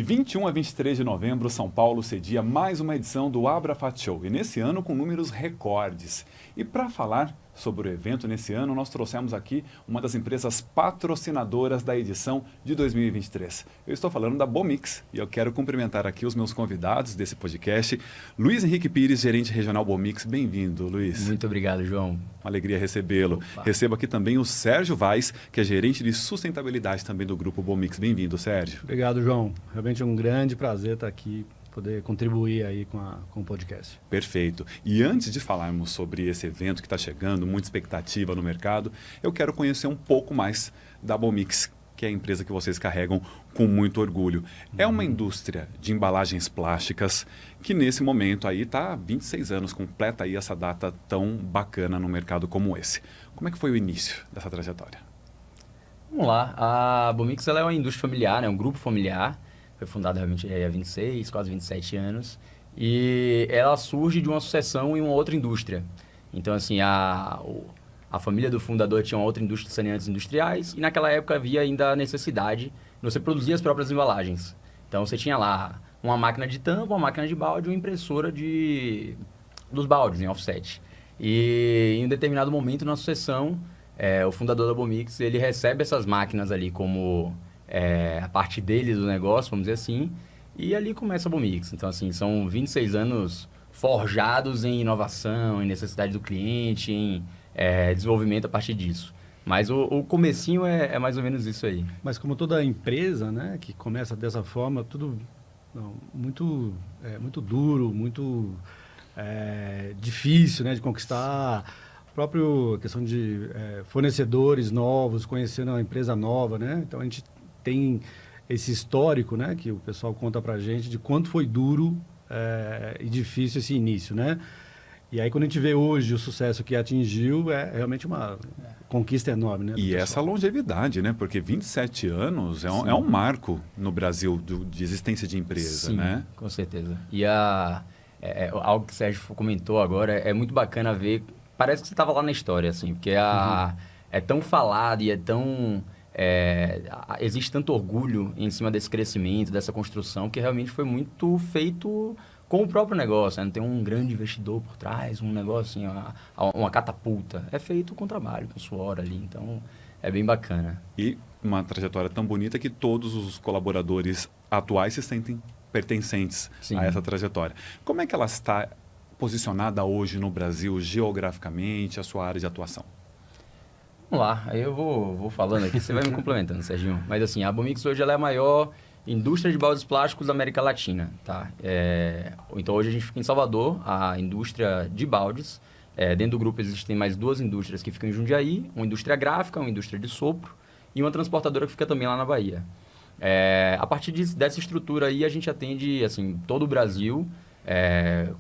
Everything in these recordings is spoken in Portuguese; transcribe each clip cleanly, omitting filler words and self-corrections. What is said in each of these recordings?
De 21 a 23 de novembro, São Paulo cedia mais uma edição do Abrafat Show, e nesse ano com números recordes. E para falar sobre o evento nesse ano, nós trouxemos aqui uma das empresas patrocinadoras da edição de 2023. Eu estou falando da Bomix e eu quero cumprimentar aqui os meus convidados desse podcast. Luiz Henrique Pires, gerente regional Bomix. Bem-vindo, Luiz. Muito obrigado, João. Uma alegria recebê-lo. Recebo aqui também o Sérgio Vaz, que é gerente de sustentabilidade também do Grupo Bomix. Bem-vindo, Sérgio. Obrigado, João. Realmente é um grande prazer estar aqui, poder contribuir aí com o podcast. Perfeito. E antes de falarmos sobre esse evento que está chegando, muita expectativa no mercado, eu quero conhecer um pouco mais da Bomix, que é a empresa que vocês carregam com muito orgulho. É uma indústria de embalagens plásticas que nesse momento aí está há 26 anos, completa aí essa data tão bacana no mercado como esse. Como é que foi o início dessa trajetória? Vamos lá. A Bomix ela é uma indústria familiar, é um grupo familiar. Foi fundada realmente há 26, quase 27 anos. E ela surge de uma sucessão em uma outra indústria. Então, assim, a família do fundador tinha uma outra indústria de saneantes industriais. E naquela época havia ainda a necessidade de você produzir as próprias embalagens. Então, você tinha lá uma máquina de tampa, uma máquina de balde, uma impressora dos baldes em offset. E em um determinado momento na sucessão, o fundador da Bomix, ele recebe essas máquinas ali como a parte dele do negócio, vamos dizer assim, e ali começa a Bomix. Então, assim, são 26 anos forjados em inovação, em necessidade do cliente, em desenvolvimento a partir disso. Mas o comecinho é mais ou menos isso aí. Mas como toda empresa, né, que começa dessa forma, tudo muito duro, muito difícil, né, de conquistar. Própria questão de fornecedores novos, conhecendo uma empresa nova, né? Então, a gente tem esse histórico, né, que o pessoal conta pra gente de quanto foi duro e difícil esse início, né? E aí, quando a gente vê hoje o sucesso que atingiu, é realmente uma conquista enorme, né? E essa longevidade, né? Porque 27 anos é um marco no Brasil de existência de empresa, Sim, né? Com certeza. E algo que o Sérgio comentou agora é muito bacana ver. Parece que você estava lá na história, assim, porque é tão falado e existe tanto orgulho em cima desse crescimento, dessa construção, que realmente foi muito feito com o próprio negócio, né? Não tem um grande investidor por trás, um negócio assim, uma catapulta. É feito com trabalho, com suor ali, então é bem bacana. E uma trajetória tão bonita que todos os colaboradores atuais se sentem pertencentes a essa trajetória. Como é que ela está posicionada hoje no Brasil, geograficamente, a sua área de atuação? Vamos lá, aí eu vou falando aqui, você vai me complementando, Serginho. Mas assim, a Bomix hoje ela é a maior indústria de baldes plásticos da América Latina, tá? Então hoje a gente fica em Salvador, a indústria de baldes. Dentro do grupo existem mais duas indústrias que ficam em Jundiaí, uma indústria gráfica, uma indústria de sopro e uma transportadora que fica também lá na Bahia. A partir dessa estrutura aí a gente atende assim, todo o Brasil,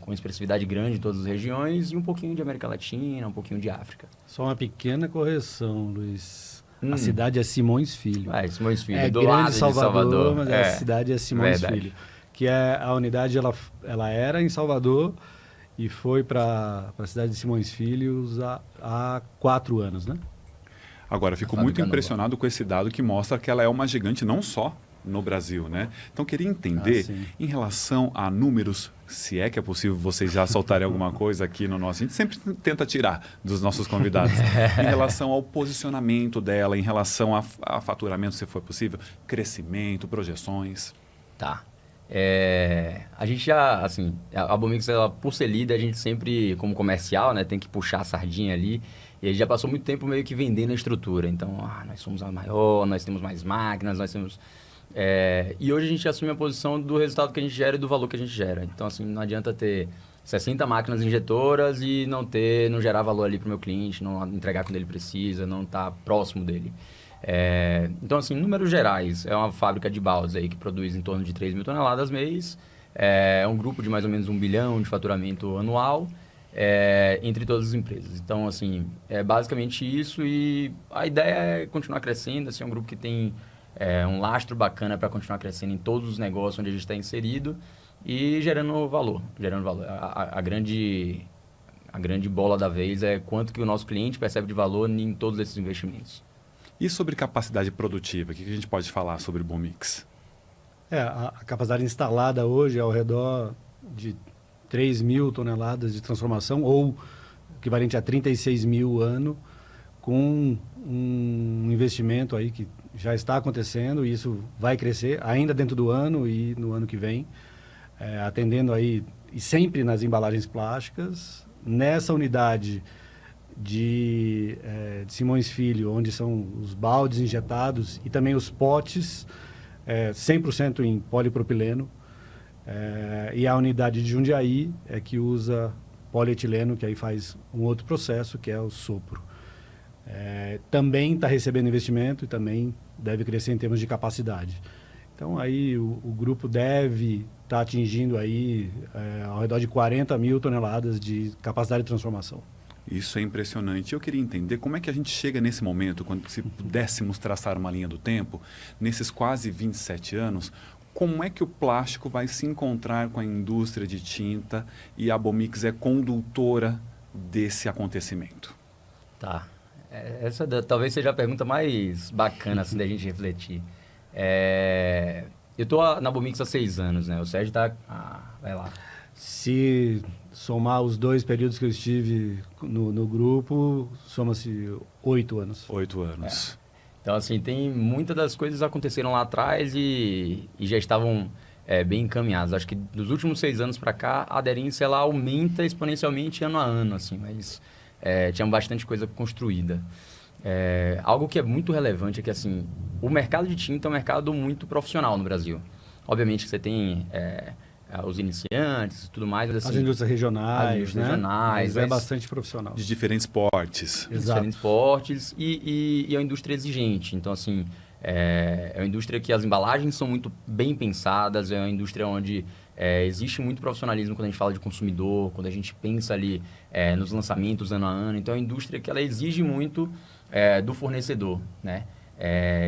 com expressividade grande em todas as regiões e um pouquinho de América Latina, um pouquinho de África. Só uma pequena correção, Luiz. A cidade é Simões Filho. Simões Filho, do grande lado de Salvador, mas a cidade é Simões verdade. Filho. Que a unidade, ela era em Salvador e foi para a cidade de Simões Filho há 4 anos, né? Agora, fico muito impressionado com esse dado que mostra que ela é uma gigante não só no Brasil, né? Então, queria entender, em relação a números, se é que é possível vocês já soltarem alguma coisa aqui no nosso... A gente sempre tenta tirar dos nossos convidados. Em relação ao posicionamento dela, em relação a faturamento, se for possível, crescimento, projeções. Tá. A gente já, assim, a Bomix, ela, por ser líder, a gente sempre, como comercial, né, tem que puxar a sardinha ali. E a gente já passou muito tempo meio que vendendo a estrutura. Então, nós somos a maior, nós temos mais máquinas, nós temos... e hoje a gente assume a posição do resultado que a gente gera e do valor que a gente gera. Então, assim, não adianta ter 60 máquinas injetoras e não gerar valor ali para o meu cliente, não entregar quando ele precisa, não estar próximo dele. Então, assim, em números gerais, é uma fábrica de baldes aí que produz em torno de 3 mil toneladas mês. É um grupo de mais ou menos 1 bilhão de faturamento anual, entre todas as empresas. Então, assim, é basicamente isso e a ideia é continuar crescendo. Assim, é um grupo que tem um lastro bacana para continuar crescendo em todos os negócios onde a gente está inserido e gerando valor. A grande bola da vez é quanto que o nosso cliente percebe de valor em todos esses investimentos. E sobre capacidade produtiva, o que a gente pode falar sobre o Bomix? A capacidade instalada hoje é ao redor de 3 mil toneladas de transformação, ou equivalente a 36 mil ano, com um investimento aí que já está acontecendo, e isso vai crescer ainda dentro do ano e no ano que vem, atendendo aí, e sempre nas embalagens plásticas. Nessa unidade de Simões Filho, onde são os baldes injetados e também os potes, 100% em polipropileno. E a unidade de Jundiaí é que usa polietileno, que aí faz um outro processo, que é o sopro. Também está recebendo investimento e também deve crescer em termos de capacidade. Então, aí o grupo deve estar atingindo aí ao redor de 40 mil toneladas de capacidade de transformação. Isso é impressionante. Eu queria entender como é que a gente chega nesse momento, quando se pudéssemos traçar uma linha do tempo, nesses quase 27 anos, como é que o plástico vai se encontrar com a indústria de tinta e a Bomix é condutora desse acontecimento? Tá. Essa talvez seja a pergunta mais bacana assim, da gente refletir. Eu estou na Bomix há 6 anos, né? O Sérgio está... vai lá. Se somar os 2 períodos que eu estive no grupo, soma-se 8 anos. 8 anos. Então, assim, tem muitas das coisas aconteceram lá atrás e já estavam bem encaminhadas. Acho que dos últimos 6 anos para cá, a aderência ela aumenta exponencialmente ano a ano, assim, mas tinha bastante coisa construída. Algo que é muito relevante é que, assim, o mercado de tinta é um mercado muito profissional no Brasil. Obviamente que você tem os iniciantes e tudo mais. Mas, assim, as indústrias regionais, as indústrias regionais, mas bastante profissional. De diferentes portes. Exato. Diferentes portes e é uma indústria exigente. Então, assim, é uma indústria que as embalagens são muito bem pensadas, é uma indústria onde existe muito profissionalismo quando a gente fala de consumidor, quando a gente pensa ali nos lançamentos ano a ano. Então, é uma indústria que ela exige muito do fornecedor, né?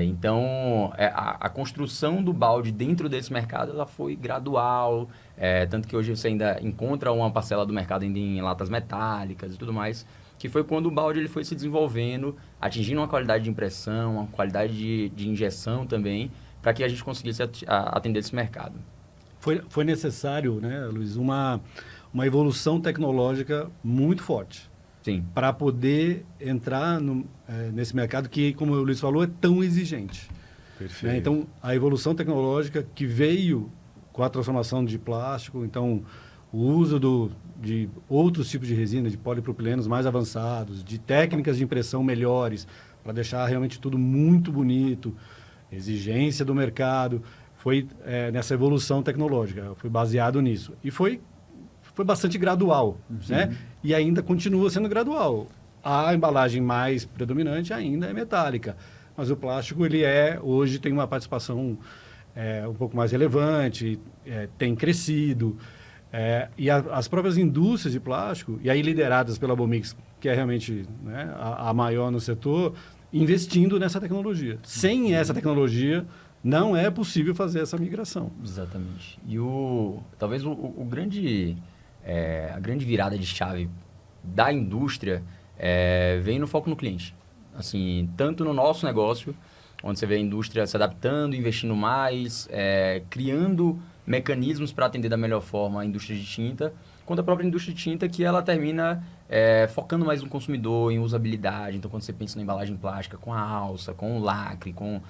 Então, a construção do balde dentro desse mercado ela foi gradual, tanto que hoje você ainda encontra uma parcela do mercado ainda em latas metálicas e tudo mais, que foi quando o balde ele foi se desenvolvendo, atingindo uma qualidade de impressão, uma qualidade de injeção também, para que a gente conseguisse atender esse mercado. Foi necessário, né, Luiz, uma evolução tecnológica muito forte. Sim. Para poder entrar nesse mercado que, como o Luiz falou, é tão exigente. Perfeito. Né? Então, a evolução tecnológica que veio com a transformação de plástico, então, o uso de outros tipos de resina, de polipropilenos mais avançados, de técnicas de impressão melhores, para deixar realmente tudo muito bonito, exigência do mercado, foi nessa evolução tecnológica, foi baseado nisso. E foi bastante gradual, né? E ainda continua sendo gradual. A embalagem mais predominante ainda é metálica, mas o plástico ele hoje tem uma participação um pouco mais relevante, tem crescido, e as próprias indústrias de plástico, e aí lideradas pela Bomix, que é realmente, né, a maior no setor, investindo nessa tecnologia. Sem essa tecnologia, não é possível fazer essa migração. Exatamente. E talvez a grande virada de chave da indústria vem no foco no cliente. Assim, tanto no nosso negócio, onde você vê a indústria se adaptando, investindo mais, criando mecanismos para atender da melhor forma a indústria de tinta, quanto a própria indústria de tinta, que ela termina focando mais no consumidor, em usabilidade. Então, quando você pensa na embalagem plástica, com a alça, com o lacre, com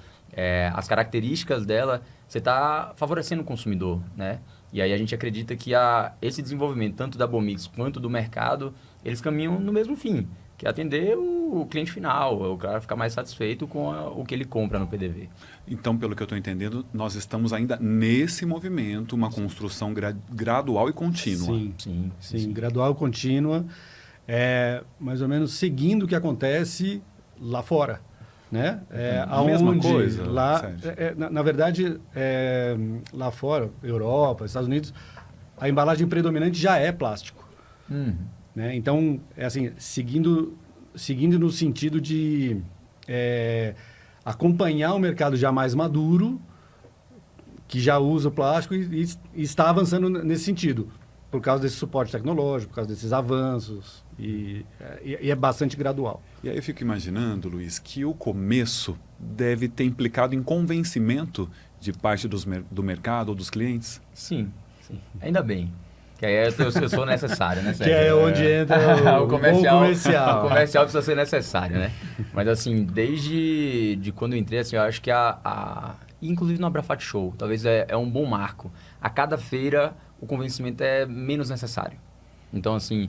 as características dela, você está favorecendo o consumidor, né? E aí a gente acredita que esse desenvolvimento, tanto da Bomix quanto do mercado, eles caminham no mesmo fim, que é atender o cliente final, o cara ficar mais satisfeito com o que ele compra no PDV. Então, pelo que eu estou entendendo, nós estamos ainda nesse movimento, uma construção gradual e contínua. Sim, gradual e contínua, mais ou menos seguindo o que acontece lá fora. Né? A mesma coisa, lá, na verdade, lá fora, Europa, Estados Unidos, a embalagem predominante já é plástico. Né? Então, assim, seguindo no sentido de acompanhar o mercado já mais maduro, que já usa o plástico e está avançando nesse sentido, por causa desse suporte tecnológico, por causa desses avanços, e é bastante gradual. E aí eu fico imaginando, Luiz, que o começo deve ter implicado em convencimento de parte do mercado ou dos clientes? Sim, sim. Ainda bem. Que aí eu sou necessário, né, Que Sérgio? é onde entra o comercial. comercial. O comercial precisa ser necessário, né? Mas assim, desde quando eu entrei, assim, eu acho que inclusive no Abrafat Show, talvez é um bom marco. A cada feira, o convencimento é menos necessário. Então, assim,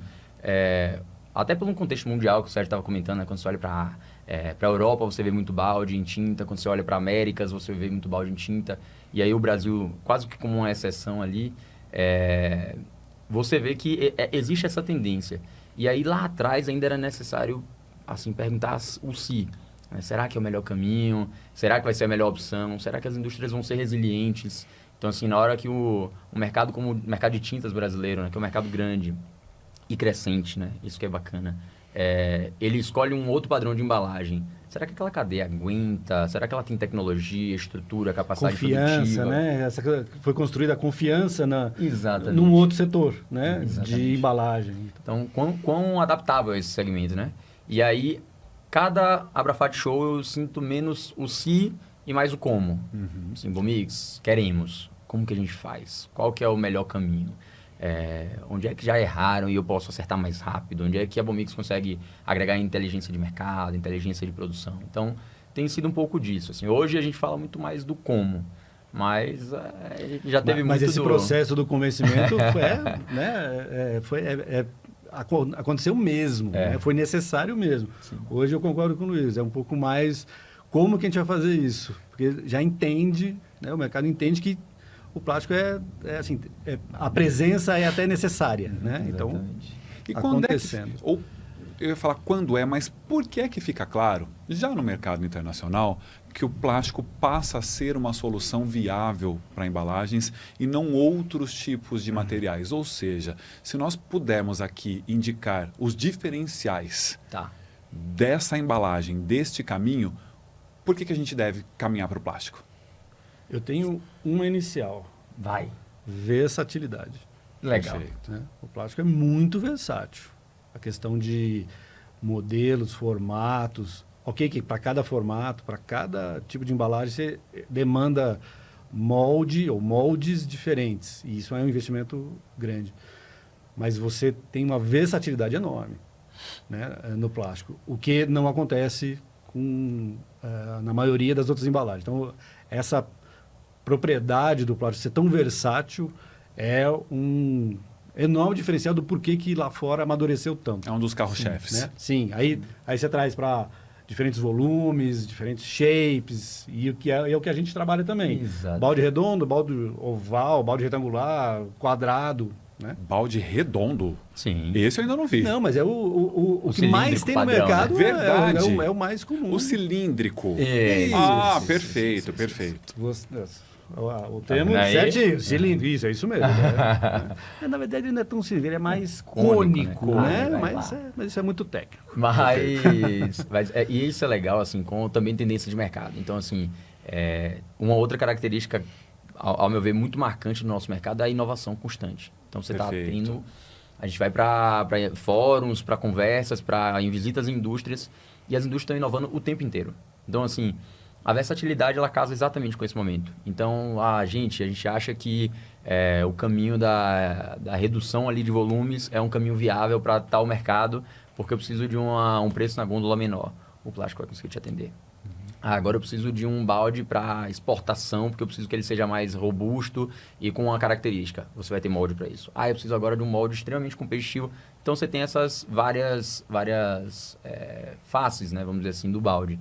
até pelo contexto mundial que o Sérgio estava comentando, né? Quando você olha para a Europa, você vê muito balde em tinta. Quando você olha para Américas, você vê muito balde em tinta. E aí o Brasil, quase que como uma exceção ali, você vê que existe essa tendência. E aí lá atrás ainda era necessário assim, perguntar o se. Né? Será que é o melhor caminho? Será que vai ser a melhor opção? Será que as indústrias vão ser resilientes? Então, assim, na hora que o mercado, como o mercado de tintas brasileiro, né? Que é um mercado grande e crescente, né? Isso que é bacana. Ele escolhe um outro padrão de embalagem. Será que aquela cadeia aguenta? Será que ela tem tecnologia, estrutura, capacidade Confiança, produtiva? né? Foi construída a confiança Exatamente. num outro setor, né? Exatamente. De embalagem. Então, quão adaptável é esse segmento, né? E aí, cada Abrafat Show eu sinto menos o se e mais o como. Assim, Bomix, queremos. Como que a gente faz? Qual que é o melhor caminho? Onde é que já erraram e eu posso acertar mais rápido? Onde é que a Bomix consegue agregar inteligência de mercado, inteligência de produção? Então, tem sido um pouco disso. Assim, hoje a gente fala muito mais do como, mas já teve Mas muito esse processo do convencimento aconteceu mesmo, né? Foi necessário mesmo. Sim. Hoje eu concordo com o Luiz, é um pouco mais como que a gente vai fazer isso, porque já entende, né? O mercado entende que o plástico a presença é até necessária, né? Então, E quando acontecendo. ou eu ia falar quando mas por que é que fica claro, já no mercado internacional, que o plástico passa a ser uma solução viável para embalagens e não outros tipos de materiais? Ou seja, se nós pudermos aqui indicar os diferenciais dessa embalagem, deste caminho, por que a gente deve caminhar para o plástico? Eu tenho uma inicial. Vai. Versatilidade. Legal. Perfeito. Né? O plástico é muito versátil. A questão de modelos, formatos. Ok, que para cada formato, para cada tipo de embalagem, você demanda molde ou moldes diferentes. E isso é um investimento grande. Mas você tem uma versatilidade enorme, né, no plástico. O que não acontece na maioria das outras embalagens. Então, essa propriedade do plástico ser tão versátil é um enorme diferencial do porquê que lá fora amadureceu tanto. É um dos carros-chefes. Né? Sim, aí você traz para diferentes volumes, diferentes shapes, e é o que a gente trabalha também. Exato. Balde redondo, balde oval, balde retangular, quadrado. Né? Balde redondo? Sim. Esse eu ainda não vi. Não, mas é o que mais tem no padrão, mercado. né? Verdade. É o mais comum. O cilíndrico. Isso, Perfeito. O termo Aí? certinho, cilindro, isso, é isso mesmo. Na verdade, ele não é tão cilindro, ele é mais cônico, né? Mas isso é muito técnico. E isso é legal, assim, com também tendência de mercado. Então, assim, uma outra característica, ao meu ver, muito marcante no nosso mercado é a inovação constante. Então, você está tendo... A gente vai para fóruns, para conversas, em visitas em indústrias, e as indústrias estão inovando o tempo inteiro. Então, assim... A versatilidade, ela casa exatamente com esse momento. Então, a gente acha que o caminho da redução ali de volumes é um caminho viável para tal mercado, porque eu preciso de um preço na gôndola menor. O plástico vai conseguir te atender. Agora eu preciso de um balde para exportação, porque eu preciso que ele seja mais robusto e com uma característica. Você vai ter molde para isso. Eu preciso agora de um molde extremamente competitivo. Então, você tem essas várias faces, né, vamos dizer assim, do balde.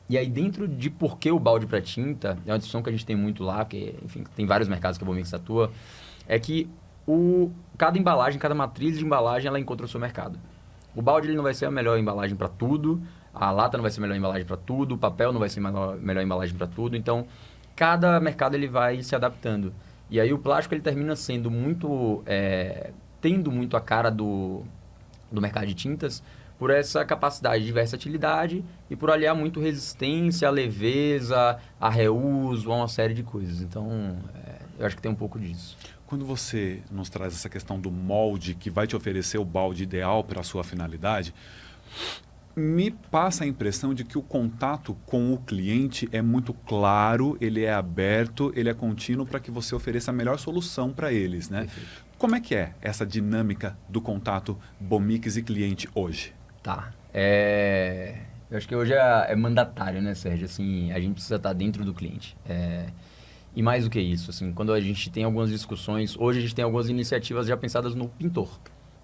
E aí, dentro de por que o balde para tinta, é uma discussão que a gente tem muito lá, porque, enfim, tem vários mercados que a Bomix atua, é que cada embalagem, cada matriz de embalagem, ela encontra o seu mercado. O balde ele não vai ser a melhor embalagem para tudo, a lata não vai ser a melhor embalagem para tudo, o papel não vai ser a melhor embalagem para tudo. Então, cada mercado ele vai se adaptando. E aí, o plástico ele termina sendo muito... tendo muito a cara do mercado de tintas, por essa capacidade de versatilidade e por aliar muito resistência, a leveza, a reuso, a uma série de coisas. Então, eu acho que tem um pouco disso. Quando você nos traz essa questão do molde que vai te oferecer o balde ideal para a sua finalidade, Me passa a impressão de que o contato com o cliente é muito claro, ele é aberto, ele é contínuo para que você ofereça a melhor solução para eles, né? Perfeito. Como é que é essa dinâmica do contato Bomix e cliente hoje? Tá. Eu acho que hoje é mandatário, né, Sérgio? Assim, a gente precisa estar dentro do cliente. E mais do que isso, assim, quando a gente tem algumas discussões, hoje a gente tem algumas iniciativas já pensadas no pintor,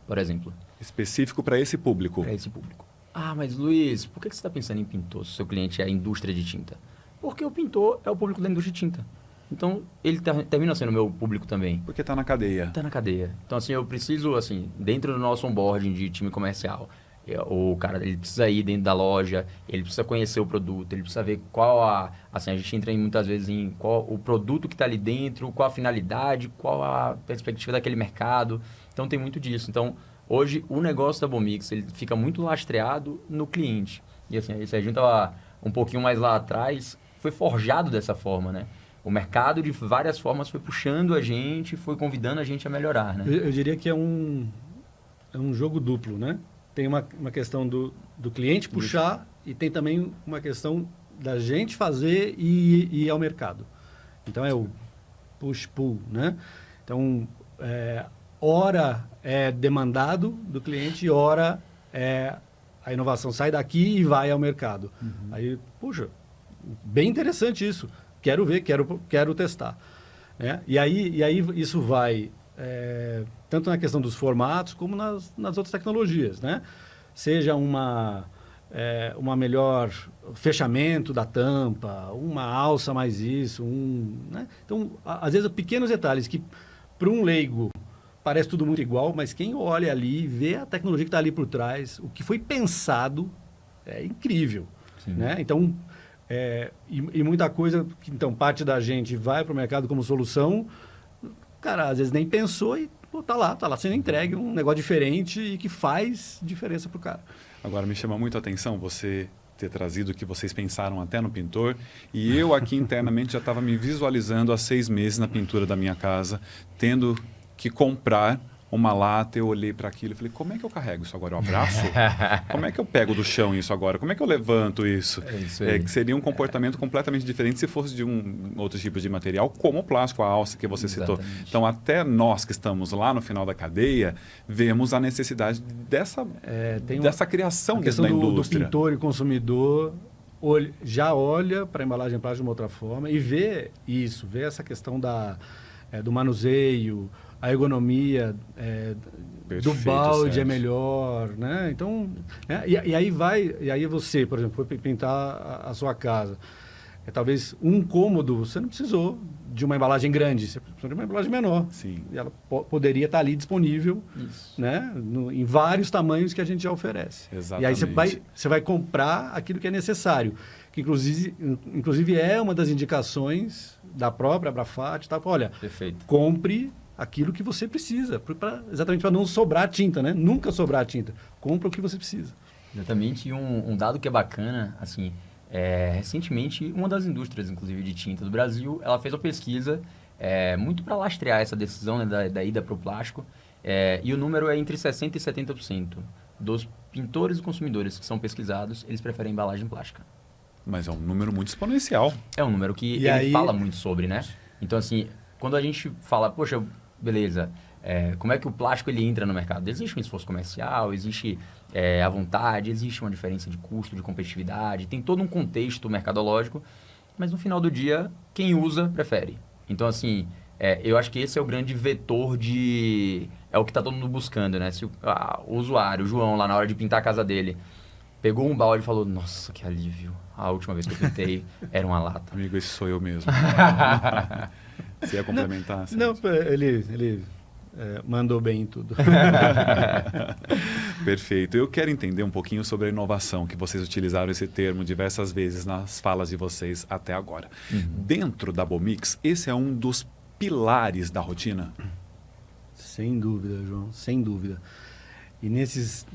por exemplo. Específico para esse público. Para esse público. Ah, mas Luiz, por que você está pensando em pintor se o seu cliente é a indústria de tinta? Porque o pintor é o público da indústria de tinta. Então, ele termina sendo meu público também. Porque está na cadeia. Está na cadeia. Então, assim, eu preciso, assim, dentro do nosso onboarding de time comercial, o cara, ele precisa ir dentro da loja, ele precisa conhecer o produto, ele precisa ver assim, a gente entra muitas vezes em qual o produto que está ali dentro, qual a finalidade, qual a perspectiva daquele mercado. Então, tem muito disso. Então, hoje, o negócio da Bomix, ele fica muito lastreado no cliente. E assim, a gente estava um pouquinho mais lá atrás, foi forjado dessa forma, né? O mercado, de várias formas, foi puxando a gente, foi convidando a gente a melhorar, né? Eu diria que é um jogo duplo, né? Tem uma questão do cliente puxar e tem também uma questão da gente fazer e ir ao mercado. Então, é o push-pull, né? Então, ora é demandado do cliente e ora a inovação sai daqui e vai ao mercado. Aí, puxa, bem interessante isso. Quero ver, quero testar. Né? E aí isso vai tanto na questão dos formatos como nas outras tecnologias. Né? Seja uma melhor fechamento da tampa, uma alça mais isso. Né? Então, às vezes, pequenos detalhes que, para um leigo, parece tudo muito igual, mas quem olha ali, vê a tecnologia que está ali por trás, o que foi pensado, é incrível. Né? Então, e muita coisa que, então, parte da gente vai para o mercado como solução, cara, às vezes nem pensou e tá lá sendo entregue um negócio diferente e que faz diferença para o cara. Agora, me chama muito a atenção você ter trazido o que vocês pensaram até no pintor, e eu aqui internamente já estava me visualizando há 6 meses na pintura da minha casa, tendo que comprar uma lata. Eu olhei para aquilo e falei, como é que eu carrego isso agora? Eu abraço? Como é que eu pego do chão isso agora? Como é que eu levanto isso? Que seria um comportamento completamente diferente se fosse de um outro tipo de material, como o plástico, a alça que você citou. Então, até nós que estamos lá no final da cadeia, vemos a necessidade dessa criação dentro da indústria. Do pintor e consumidor já olha para a embalagem plástica de uma outra forma e vê isso, vê essa questão do manuseio, a ergonomia do balde é melhor, né? Então, e aí você, por exemplo, foi pintar a sua casa. Talvez um cômodo, você não precisou de uma embalagem grande, você precisou de uma embalagem menor. Sim. E ela poderia estar ali disponível, né? Em vários tamanhos que a gente já oferece. Exatamente. E aí você vai comprar aquilo que é necessário, que inclusive é uma das indicações da própria Abrafat. Tá? Olha, perfeito. Compre aquilo que você precisa, exatamente para não sobrar tinta, né? Nunca sobrar tinta. Compra o que você precisa. Exatamente. E um dado que é bacana, assim, recentemente, uma das indústrias, inclusive, de tinta do Brasil, ela fez uma pesquisa muito para lastrear essa decisão, né, da ida para o plástico, e o número é entre 60% e 70% dos pintores e consumidores que são pesquisados, eles preferem embalagem plástica. Mas é um número muito exponencial. É um número que ele fala muito sobre, né? Então, assim, quando a gente fala, poxa, beleza, como é que o plástico ele entra no mercado? Existe um esforço comercial, existe a vontade, existe uma diferença de custo, de competitividade, tem todo um contexto mercadológico, mas no final do dia, quem usa, prefere. Então, assim, eu acho que esse é o grande vetor é o que está todo mundo buscando, né? Se o usuário, o João, lá na hora de pintar a casa dele, pegou um balde e falou, nossa, que alívio. A última vez que eu pintei era uma lata. Amigo, esse sou eu mesmo. Você ia complementar? Não, ele mandou bem em tudo. Perfeito. Eu quero entender um pouquinho sobre a inovação, que vocês utilizaram esse termo diversas vezes nas falas de vocês até agora. Dentro da Bomix, esse é um dos pilares da rotina? Sem dúvida, João, sem dúvida. E nesses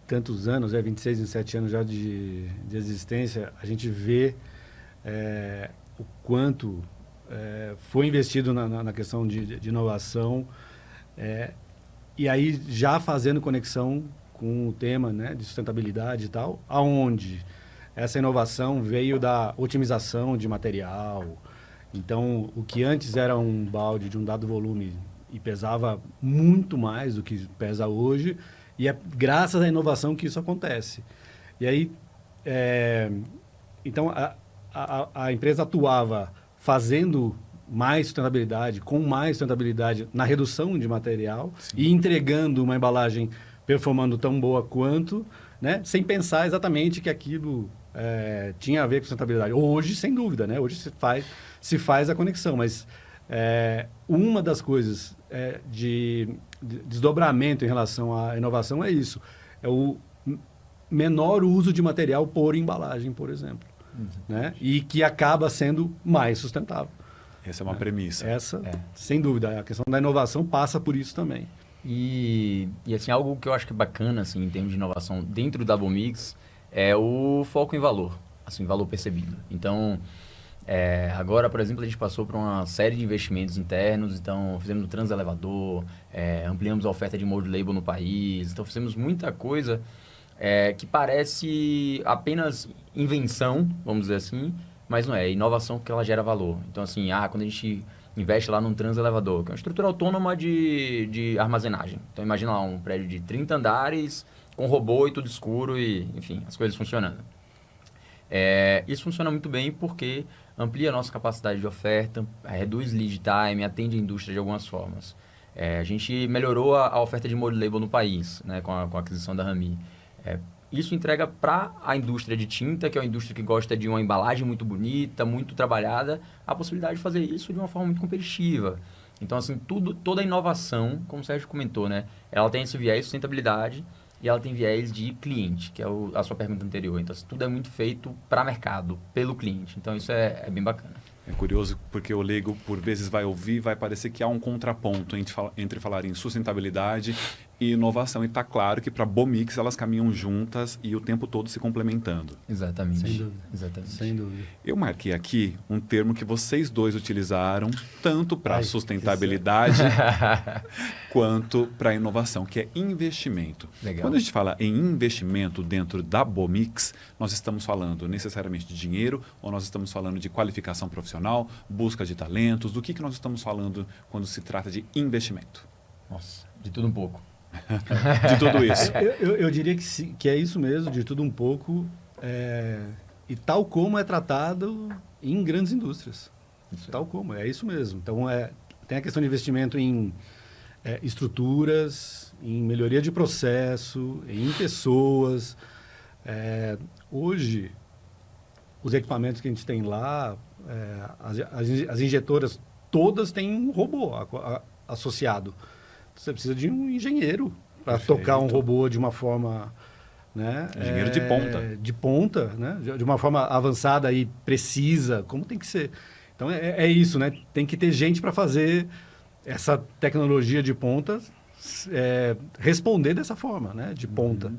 tantos anos, 26, 27 anos já de existência, a gente vê o quanto foi investido na questão de inovação, e aí já fazendo conexão com o tema, né, de sustentabilidade e tal, aonde essa inovação veio da otimização de material. Então, o que antes era um balde de um dado volume e pesava muito mais do que pesa hoje, e é graças à inovação que isso acontece. E aí, então, a empresa atuava fazendo mais sustentabilidade, com mais sustentabilidade na redução de material. Sim. E entregando uma embalagem performando tão boa quanto, né, sem pensar exatamente que aquilo tinha a ver com sustentabilidade. Hoje, sem dúvida, né? Hoje se faz a conexão, mas uma das coisas de desdobramento em relação à inovação é isso. É o menor uso de material por embalagem, por exemplo. Né? E que acaba sendo mais sustentável. Essa é uma premissa. Sem dúvida, a questão da inovação passa por isso também. E assim, algo que eu acho que é bacana, assim, em termos de inovação dentro da Bomix, é o foco em valor, assim, valor percebido. Então, agora, por exemplo, a gente passou por uma série de investimentos internos, então fizemos o transelevador, ampliamos a oferta de mold label no país, então fizemos muita coisa que parece apenas invenção, vamos dizer assim, mas não é inovação porque ela gera valor. Então, assim, quando a gente investe lá num transelevador, que é uma estrutura autônoma de armazenagem. Então, imagina lá um prédio de 30 andares, com robô e tudo escuro e, enfim, as coisas funcionando. Isso funciona muito bem porque amplia a nossa capacidade de oferta, reduz lead time, atende a indústria de algumas formas. A gente melhorou a oferta de mold label no país, né, com a aquisição da Rami. Isso entrega para a indústria de tinta, que é uma indústria que gosta de uma embalagem muito bonita, muito trabalhada, a possibilidade de fazer isso de uma forma muito competitiva. Então, assim, toda a inovação, como o Sérgio comentou, né, ela tem esse viés de sustentabilidade e ela tem viés de cliente, que é a sua pergunta anterior. Então, assim, tudo é muito feito para mercado, pelo cliente. Então, isso é bem bacana. É curioso porque o leigo, por vezes, vai ouvir, vai parecer que há um contraponto entre falar em sustentabilidade e inovação. E está claro que para a Bomix elas caminham juntas e o tempo todo se complementando. Exatamente. Sem dúvida. Exatamente. Sem dúvida. Eu marquei aqui um termo que vocês dois utilizaram, tanto para a sustentabilidade quanto para a inovação, que é investimento. Legal. Quando a gente fala em investimento dentro da Bomix, nós estamos falando necessariamente de dinheiro ou nós estamos falando de qualificação profissional, busca de talentos? Do que nós estamos falando quando se trata de investimento? Nossa, de tudo um pouco. De tudo isso. Eu diria que é isso mesmo, de tudo um pouco, e tal como é tratado em grandes indústrias. Tal como, é isso mesmo. Então, tem a questão de investimento em estruturas, em melhoria de processo, em pessoas. Hoje, os equipamentos que a gente tem lá, as injetoras todas têm um robô associado. Você precisa de um engenheiro para tocar um robô de uma forma, né, engenheiro de ponta. De ponta, né, de uma forma avançada e precisa, como tem que ser. Então, é isso, né? Tem que ter gente para fazer essa tecnologia de ponta responder dessa forma, né, de ponta.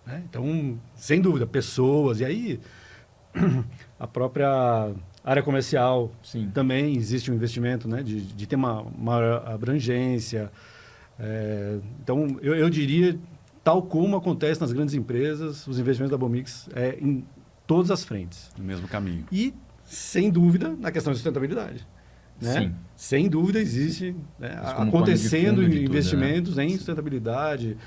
Né? Então, sem dúvida, pessoas. E aí, a própria área comercial, Sim. Também existe um investimento, né, de ter uma maior abrangência. Então, eu diria, tal como acontece nas grandes empresas, os investimentos da Bomix em todas as frentes. No mesmo caminho. E, sem dúvida, na questão de sustentabilidade. Né? Sim. Sem dúvida, existe acontecendo investimentos em sustentabilidade,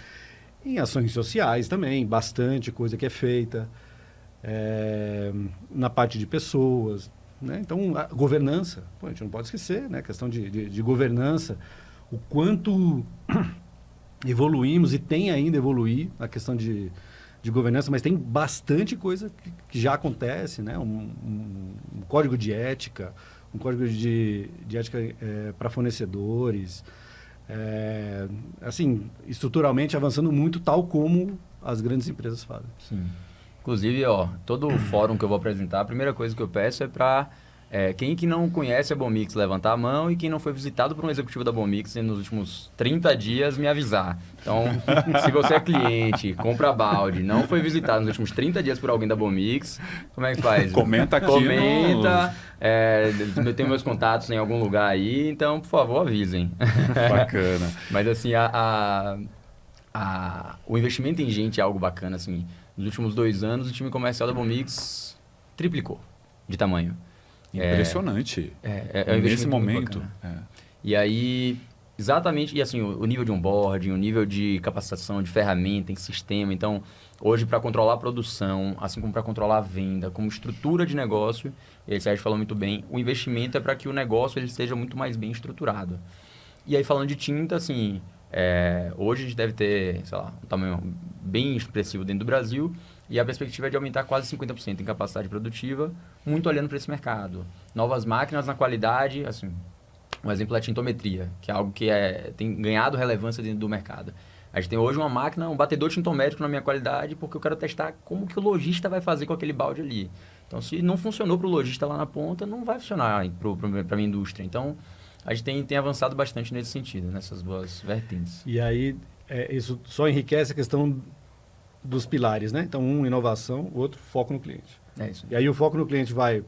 em ações sociais também, bastante coisa que é feita, na parte de pessoas. Né? Então, a governança, a gente não pode esquecer, né? A questão de governança, o quanto evoluímos e tem ainda evoluir na questão de governança, mas tem bastante coisa que já acontece, né? Um código de ética, um código de ética para fornecedores, assim, estruturalmente avançando muito, tal como as grandes empresas fazem. Sim. Inclusive, todo o fórum que eu vou apresentar, a primeira coisa que eu peço é para quem que não conhece a Bomix levantar a mão e quem não foi visitado por um executivo da Bomix nos últimos 30 dias me avisar. Então, se você é cliente, compra balde, não foi visitado nos últimos 30 dias por alguém da Bomix, como é que faz? Comenta aqui. Comenta. Eu tenho meus contatos em algum lugar aí, então, por favor, avisem. Bacana. Mas, assim, a o investimento em gente é algo bacana, assim. Nos últimos 2 anos, o time comercial da Bomix triplicou de tamanho. Impressionante. É um investimento Nesse muito momento. bacana. E aí, exatamente, e assim, o nível de onboarding, o nível de capacitação, de ferramenta, em sistema. Então, hoje, para controlar a produção, assim como para controlar a venda, como estrutura de negócio, e aí o Sérgio falou muito bem, o investimento é para que o negócio ele esteja muito mais bem estruturado. E aí, falando de tinta, assim, hoje a gente deve ter, sei lá, um tamanho bem expressivo dentro do Brasil, e a perspectiva é de aumentar quase 50% em capacidade produtiva, muito olhando para esse mercado. Novas máquinas na qualidade, assim, um exemplo é a tintometria, que é algo que tem ganhado relevância dentro do mercado. A gente tem hoje uma máquina, um batedor tintométrico na minha qualidade, porque eu quero testar como que o lojista vai fazer com aquele balde ali. Então, se não funcionou para o lojista lá na ponta, não vai funcionar para a minha indústria. Então, a gente tem avançado bastante nesse sentido, nessas duas vertentes. E aí, isso só enriquece a questão dos pilares, né? Então, inovação, o outro, foco no cliente. É isso. E aí, o foco no cliente vai,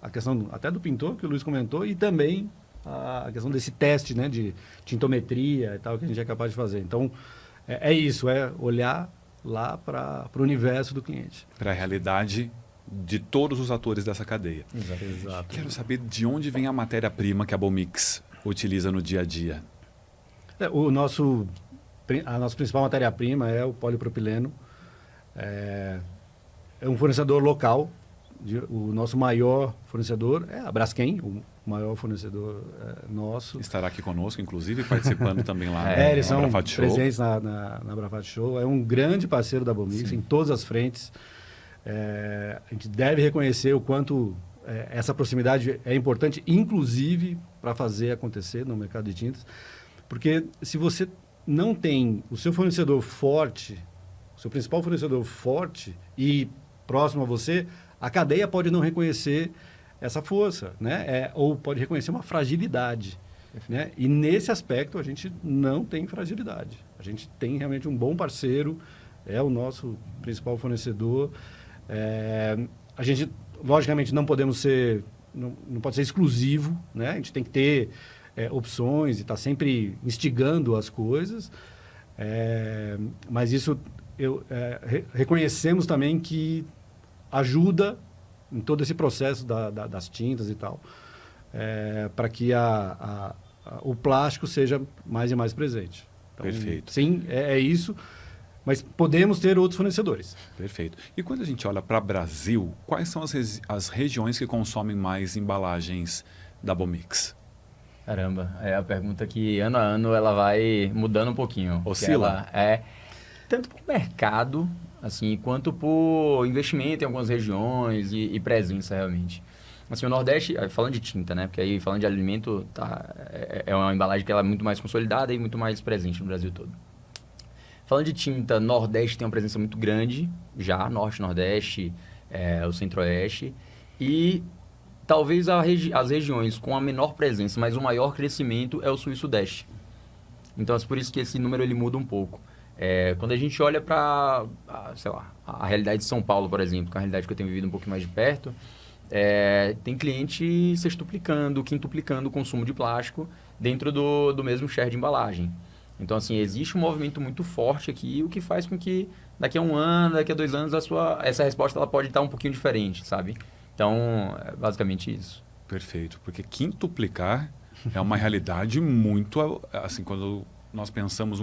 a questão até do pintor, que o Luiz comentou, e também a questão desse teste, né? De tintometria e tal, que a gente é capaz de fazer. Então, isso, olhar lá para o universo do cliente. Para a realidade de todos os atores dessa cadeia. Exato. Quero saber de onde vem a matéria-prima que a Bomix utiliza no dia a dia. A nossa principal matéria-prima é o polipropileno. É um fornecedor local. O nosso maior fornecedor é a Braskem, o maior fornecedor nosso. Estará aqui conosco, inclusive, participando também lá eles no são Abrafat Show. presentes na Abrafat Show. É um grande parceiro da Bomix em todas as frentes. A gente deve reconhecer o quanto essa proximidade é importante, inclusive para fazer acontecer no mercado de tintas. Porque se você não tem o seu fornecedor forte, o seu principal fornecedor forte e próximo a você, a cadeia pode não reconhecer essa força, né? Ou pode reconhecer uma fragilidade. Né? E nesse aspecto a gente não tem fragilidade. A gente tem realmente um bom parceiro, é o nosso principal fornecedor. A gente, logicamente, não pode ser exclusivo, né? A gente tem que ter opções e estar sempre instigando as coisas. Mas isso reconhecemos também que ajuda em todo esse processo das tintas e tal, para que o plástico seja mais e mais presente. Então, perfeito. Sim, é isso. Mas podemos ter outros fornecedores. Perfeito. E quando a gente olha para o Brasil, quais são as regiões que consomem mais embalagens da Bomix? Caramba, é a pergunta que ano a ano ela vai mudando um pouquinho. Oscila? Tanto para o mercado, assim, quanto por investimento em algumas regiões e presença realmente. Assim, o Nordeste, falando de tinta, né? Porque aí falando de alimento, é uma embalagem que ela é muito mais consolidada e muito mais presente no Brasil todo. Falando de tinta, Nordeste tem uma presença muito grande, já, Norte, Nordeste, o Centro-Oeste. E talvez as regiões com a menor presença, mas o maior crescimento é o Sul e Sudeste. Então, é por isso que esse número ele muda um pouco. Quando a gente olha para, sei lá, a realidade de São Paulo, por exemplo, que é uma realidade que eu tenho vivido um pouco mais de perto, tem cliente sextuplicando, quintuplicando o consumo de plástico dentro do mesmo share de embalagem. Então, assim, existe um movimento muito forte aqui, o que faz com que daqui a 1 ano, daqui a 2 anos, essa resposta ela pode estar um pouquinho diferente, sabe? Então, é basicamente isso. Perfeito, porque quintuplicar é uma realidade muito... Assim, quando nós pensamos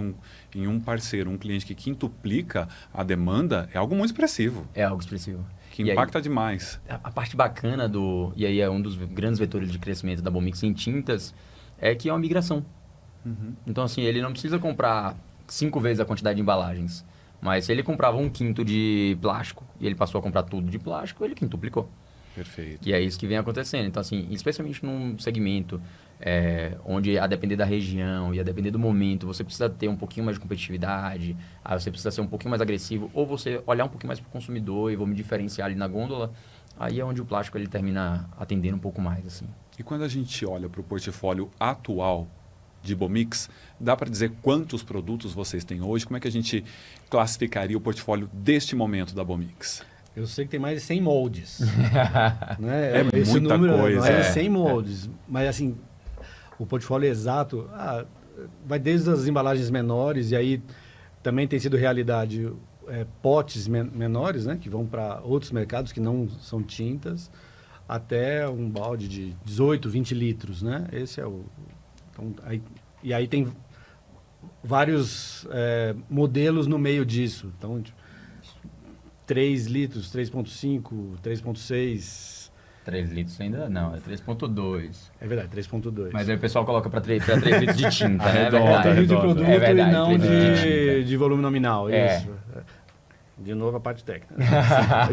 em um parceiro, um cliente que quintuplica a demanda, é algo muito expressivo. É algo expressivo. Que impacta demais. A parte bacana e aí é um dos grandes vetores de crescimento da Bomix em tintas, é que é uma migração. Uhum. Então, assim, ele não precisa comprar 5 vezes a quantidade de embalagens. Mas se ele comprava 1/5 de plástico e ele passou a comprar tudo de plástico, ele quintuplicou. Perfeito. E é isso que vem acontecendo. Então, assim, especialmente num segmento onde, a depender da região e a depender do momento, você precisa ter um pouquinho mais de competitividade, aí você precisa ser um pouquinho mais agressivo, ou você olhar um pouquinho mais para o consumidor e vou me diferenciar ali na gôndola, aí é onde o plástico ele termina atendendo um pouco mais, assim. E quando a gente olha para o portfólio atual de Bomix, dá para dizer quantos produtos vocês têm hoje? Como é que a gente classificaria o portfólio deste momento da Bomix? Eu sei que tem mais de 100 moldes. Né? É Esse muita número coisa. Mais de 100 moldes. Mas, assim, o portfólio exato vai desde as embalagens menores e aí também tem sido realidade potes menores, né? Que vão para outros mercados que não são tintas, até um balde de 18, 20 litros, né? Esse é o... Então, e aí tem vários modelos no meio disso. Então, 3 litros, 3,5, 3,6... 3 litros ainda não, é 3,2. É verdade, 3,2. Mas aí o pessoal coloca para 3 litros de tinta, né? É Arredonda, verdade. 3 litros de arredonda. produto É verdade, e não 3 litros de tinta. de volume nominal, É. isso. De novo a parte técnica.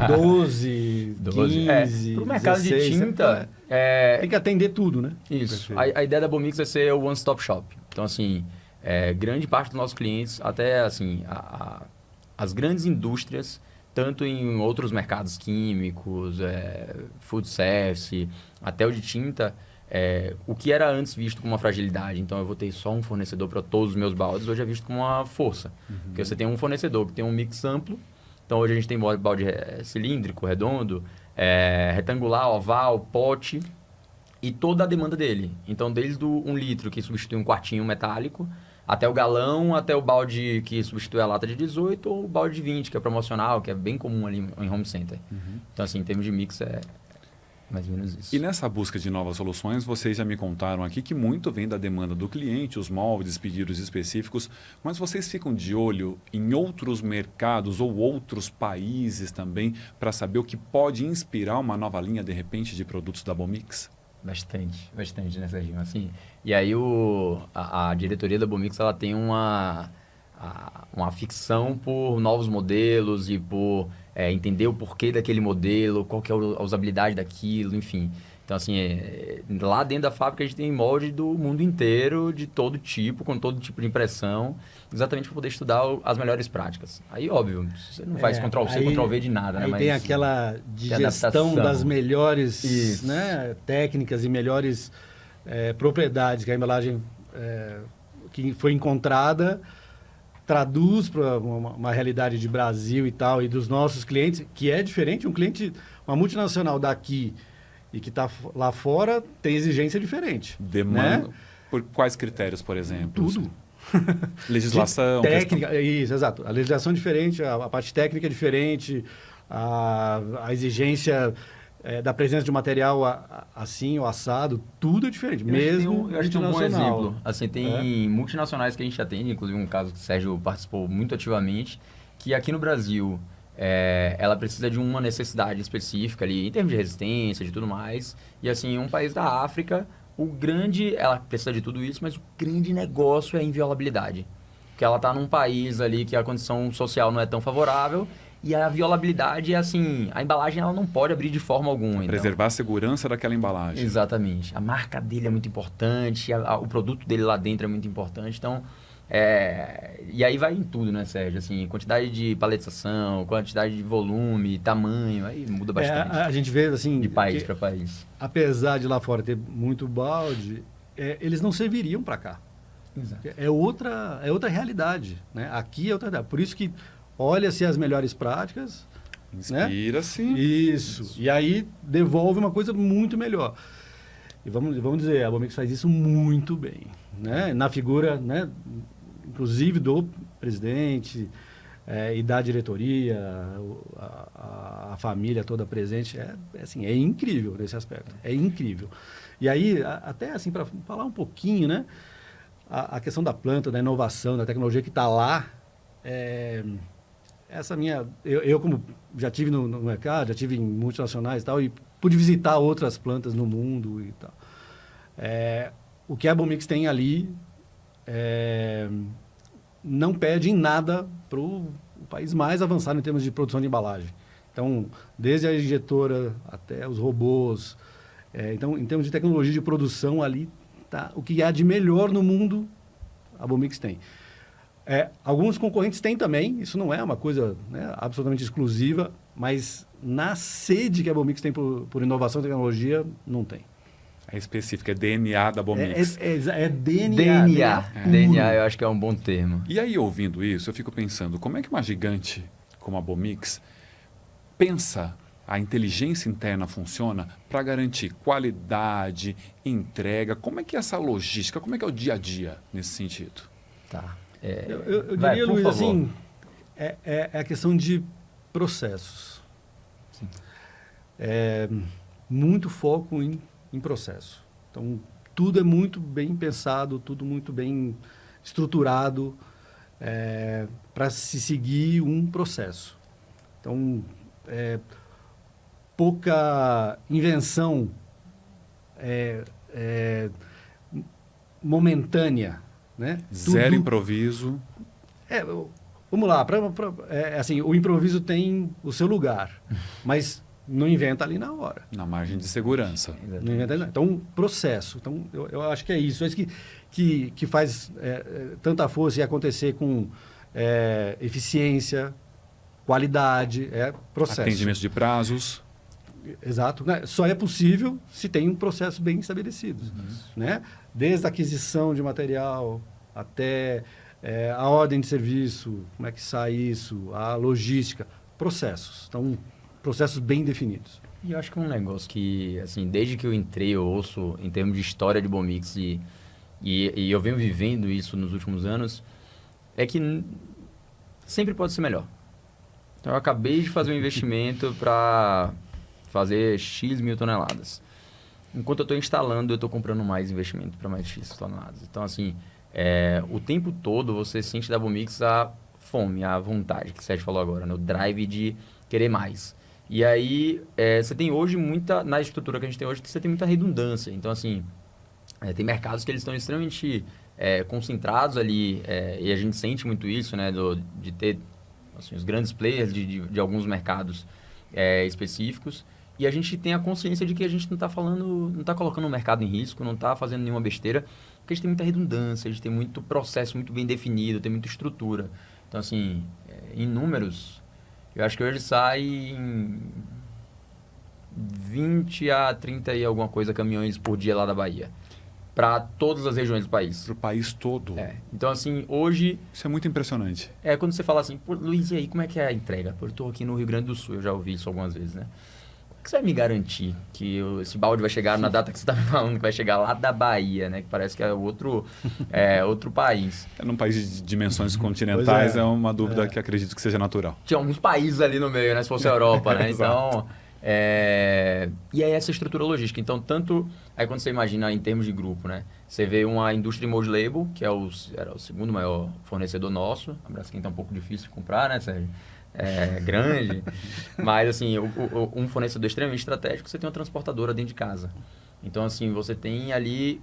12, 15, Para o mercado 16, de tinta, tem que atender tudo, né? isso. Perfeito. A ideia da Bomix é ser o one-stop shop. Então, assim, grande parte dos nossos clientes, até assim, as grandes indústrias, tanto em outros mercados químicos, food service, até o de tinta, o que era antes visto como uma fragilidade, então eu vou ter só um fornecedor para todos os meus baldes, hoje é visto como uma força. Porque você tem um fornecedor que tem um mix amplo, então hoje a gente tem balde cilíndrico, redondo, retangular, oval, pote, e toda a demanda dele. Então, desde o 1 litro, que substitui um quartinho metálico, até o galão, até o balde que substitui a lata de 18, ou o balde de 20, que é promocional, que é bem comum ali em home center. Então, assim, em termos de mix, é mais ou menos isso. E nessa busca de novas soluções, vocês já me contaram aqui que muito vem da demanda do cliente, os moldes, pedidos específicos, mas vocês ficam de olho em outros mercados ou outros países também para saber o que pode inspirar uma nova linha, de repente, de produtos da Bomix? Bastante nessa região, assim. E aí a diretoria da Bomix, ela tem uma ficção por novos modelos e por entender o porquê daquele modelo, qual que é a usabilidade daquilo, enfim. Então, assim, lá dentro da fábrica a gente tem molde do mundo inteiro, de todo tipo, com todo tipo de impressão, exatamente para poder estudar as melhores práticas. Aí, óbvio, você não faz Ctrl-C, Ctrl-V de nada, né? Aí Mas tem aquela digestão adaptação. das melhores Isso. né, técnicas e melhores propriedades que a embalagem que foi encontrada traduz para uma realidade de Brasil e tal, e dos nossos clientes, que é diferente. Uma multinacional daqui e que está lá fora tem exigência diferente. Demanda. Né? Por quais critérios, por exemplo? Tudo. Legislação. Técnica, isso, exato. A legislação é diferente, a parte técnica é diferente, a exigência da presença de material assim ou assado, tudo é diferente. Mesmo eu acho que tem um bom multinacional. exemplo. Assim, tem multinacionais que a gente atende, inclusive um caso que o Sérgio participou muito ativamente, que aqui no Brasil ela precisa de uma necessidade específica ali, em termos de resistência, de tudo mais. E assim, um país da África, ela precisa de tudo isso, mas o grande negócio é a inviolabilidade. Porque ela está num país ali que a condição social não é tão favorável, e a violabilidade é assim, a embalagem ela não pode abrir de forma alguma. Então. Preservar a segurança daquela embalagem. Exatamente. A marca dele é muito importante, o produto dele lá dentro é muito importante. Então, e aí vai em tudo, né, Sérgio? Assim, quantidade de paletização, quantidade de volume, tamanho, aí muda bastante. A gente vê assim... De país para país. Apesar de lá fora ter muito balde, eles não serviriam para cá. Exato. É outra realidade, né? Aqui é outra realidade. Por isso que olha-se as melhores práticas. Inspira-se. Né? Isso. E aí devolve uma coisa muito melhor. E vamos dizer, a Bomix faz isso muito bem. Né? Na figura, né? Inclusive do presidente e da diretoria, a família toda presente. Assim, é incrível nesse aspecto. É incrível. E aí, até assim, para falar um pouquinho, né? A questão da planta, da inovação, da tecnologia que está lá, essa minha... Eu, como já tive no mercado, já tive em multinacionais e tal, e pude visitar outras plantas no mundo e tal. O que a Bomix tem ali não pede em nada para o país mais avançado em termos de produção de embalagem. Então, desde a injetora até os robôs. Então, em termos de tecnologia de produção, ali tá o que há de melhor no mundo, a Bomix tem. Alguns concorrentes têm também, isso não é uma coisa, né, absolutamente exclusiva, mas na sede que a Bomix tem por inovação e tecnologia, não tem. É específico, é DNA da Bomix. É DNA. DNA. DNA eu acho que é um bom termo. E aí, ouvindo isso, eu fico pensando, como é que uma gigante como a Bomix pensa, a inteligência interna funciona para garantir qualidade, entrega? Como é que é essa logística? Como é que é o dia a dia nesse sentido? Tá. Eu Vai, diria, por Luiz, favor. assim, é a questão de processos. Sim. Muito foco em processo. Então, tudo é muito bem pensado, tudo muito bem estruturado para se seguir um processo. Então, pouca invenção momentânea, né? Zero Tudo- improviso. Vamos lá, assim, o improviso tem o seu lugar, mas não inventa ali na hora. Na margem de segurança. Não inventa ali. Então, processo. Então, eu acho que é isso. É isso que faz tanta força e acontecer com eficiência, qualidade, processo. Atendimento de prazos. Exato. Né? Só é possível se tem um processo bem estabelecido. Né? Desde a aquisição de material até a ordem de serviço, como é que sai isso, a logística, processos. Então, processos bem definidos. E eu acho que é um negócio que, assim, desde que eu entrei, eu ouço em termos de história de Bomix e eu venho vivendo isso nos últimos anos, é que sempre pode ser melhor. Então, eu acabei de fazer um investimento para fazer X mil toneladas. Enquanto eu estou instalando, eu estou comprando mais investimento para mais X toneladas. Então, assim, o tempo todo você sente da Bomix a fome, a vontade, que o Sérgio falou agora, né? O drive de querer mais. E aí, você tem hoje na estrutura que a gente tem hoje, você tem muita redundância. Então, assim, tem mercados que eles estão extremamente concentrados ali, e a gente sente muito isso, né? De ter assim, os grandes players de alguns mercados específicos. E a gente tem a consciência de que a gente não está colocando o mercado em risco, não está fazendo nenhuma besteira, porque a gente tem muita redundância, a gente tem muito processo muito bem definido, tem muita estrutura. Então, assim, em números, eu acho que hoje sai em 20 a 30 e alguma coisa caminhões por dia lá da Bahia, para todas as regiões do país. Para o país todo. Então, assim, hoje... Isso é muito impressionante. Quando você fala assim, pô, Luiz, e aí, como é que é a entrega? Pô, eu estou aqui no Rio Grande do Sul, eu já ouvi isso algumas vezes, né? Como é que você vai me garantir que esse balde vai chegar na data que você está me falando, que vai chegar lá da Bahia, né? Que parece que é outro país. Num país de dimensões continentais, Pois é. é uma dúvida que acredito que seja natural. Tinha alguns países ali no meio, né? Se fosse a Europa, né? Então... E aí essa estrutura logística. Então, tanto... Aí quando você imagina em termos de grupo, né? Você vê uma indústria de mold label, que era o segundo maior fornecedor nosso. A Braskem tá um pouco difícil de comprar, né, Sérgio? Grande. Mas, assim, um fornecedor extremamente estratégico, você tem uma transportadora dentro de casa. Então, assim, você tem ali...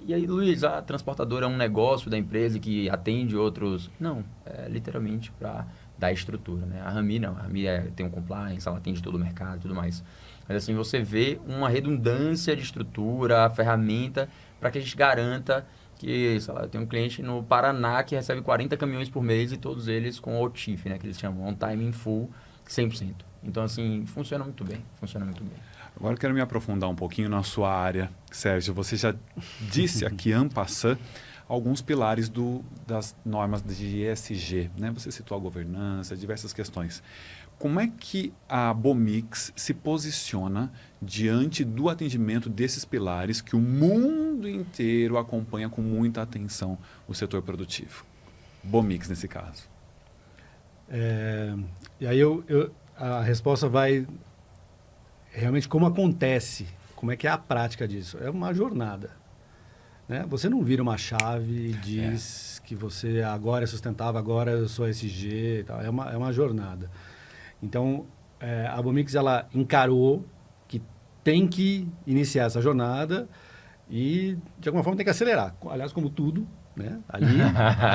E aí, Luiz, a transportadora é um negócio da empresa que atende outros... Não, literalmente para dar estrutura, né? A Rami não. A Rami tem um compliance, ela atende todo o mercado e tudo mais. Mas, assim, você vê uma redundância de estrutura, ferramenta, para que a gente garanta que, sei lá, eu tenho um cliente no Paraná que recebe 40 caminhões por mês e todos eles com OTIF, né? Que eles chamam On Time in Full, 100%. Então, assim, funciona muito bem. Agora eu quero me aprofundar um pouquinho na sua área, Sérgio. Você já disse aqui, en passant, alguns pilares das normas de ESG, né? Você citou a governança, diversas questões. Como é que a Bomix se posiciona diante do atendimento desses pilares que o mundo inteiro acompanha com muita atenção o setor produtivo? Bomix, nesse caso. E aí a resposta vai realmente como acontece, como é que é a prática disso. É uma jornada. Né? Você não vira uma chave e diz que você agora é sustentável, agora eu sou ESG e tal. É uma jornada. Então, a Bomix ela encarou que tem que iniciar essa jornada e, de alguma forma, tem que acelerar. Aliás, como tudo, né? Ali,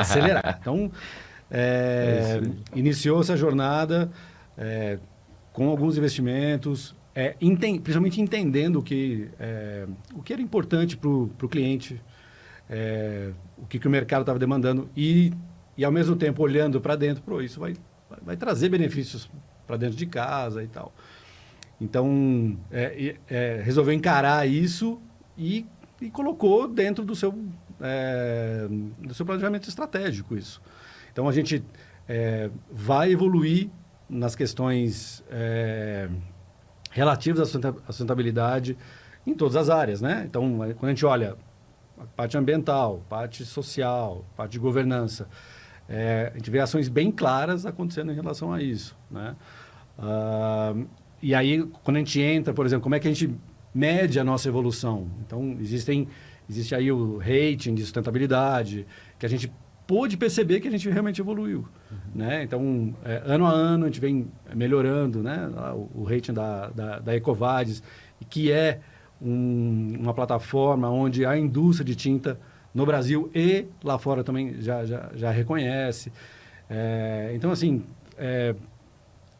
acelerar. Então, iniciou essa jornada com alguns investimentos, principalmente entendendo o que era importante para o cliente, o que o mercado estava demandando e, ao mesmo tempo, olhando para dentro, isso vai trazer benefícios para dentro de casa e tal. Então, resolveu encarar isso e colocou dentro do seu planejamento estratégico isso. Então, a gente vai evoluir nas questões relativas à sustentabilidade em todas as áreas, né? Então, quando a gente olha a parte ambiental, parte social, parte de governança. A gente vê ações bem claras acontecendo em relação a isso, né? E aí, quando a gente entra, por exemplo, como é que a gente mede a nossa evolução? Então, existe aí o rating de sustentabilidade, que a gente pôde perceber que a gente realmente evoluiu, né? Então, ano a ano, a gente vem melhorando, né? O rating da EcoVadis, que é uma plataforma onde a indústria de tinta no Brasil e lá fora também já reconhece. Então, assim,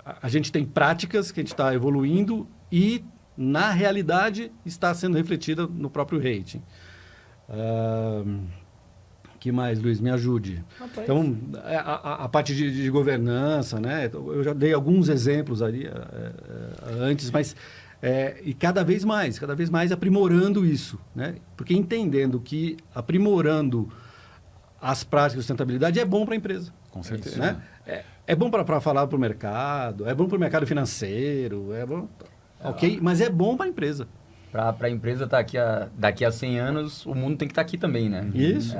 a gente tem práticas que a gente está evoluindo e, na realidade, está sendo refletida no próprio rating. Que mais, Luiz? Me ajude. Então, a parte de governança, né? Eu já dei alguns exemplos ali antes, mas... e cada vez mais aprimorando isso, né? Porque entendendo que aprimorando as práticas de sustentabilidade é bom para a empresa. Com certeza. Né? É bom para falar para o mercado, é bom para o mercado financeiro, é bom, ok? Mas é bom para a empresa. Para a empresa estar aqui daqui a 100 anos, o mundo tem que estar aqui também, né? Isso.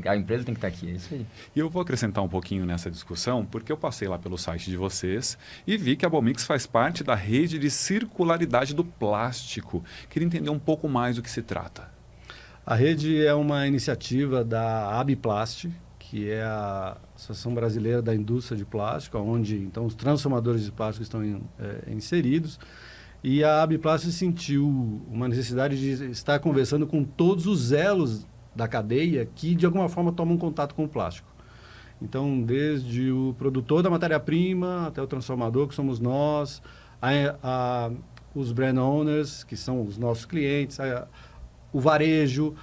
A empresa tem que estar aqui, é isso aí. E eu vou acrescentar um pouquinho nessa discussão, porque eu passei lá pelo site de vocês e vi que a Bomix faz parte da rede de circularidade do plástico. Queria entender um pouco mais do que se trata. A rede é uma iniciativa da Abiplast, que é a Associação Brasileira da Indústria de Plástico, onde então os transformadores de plástico estão inseridos. E a Abiplast sentiu uma necessidade de estar conversando com todos os elos da cadeia que, de alguma forma, tomam contato com o plástico. Então, desde o produtor da matéria-prima até o transformador, que somos nós, os brand owners, que são os nossos clientes, o varejo,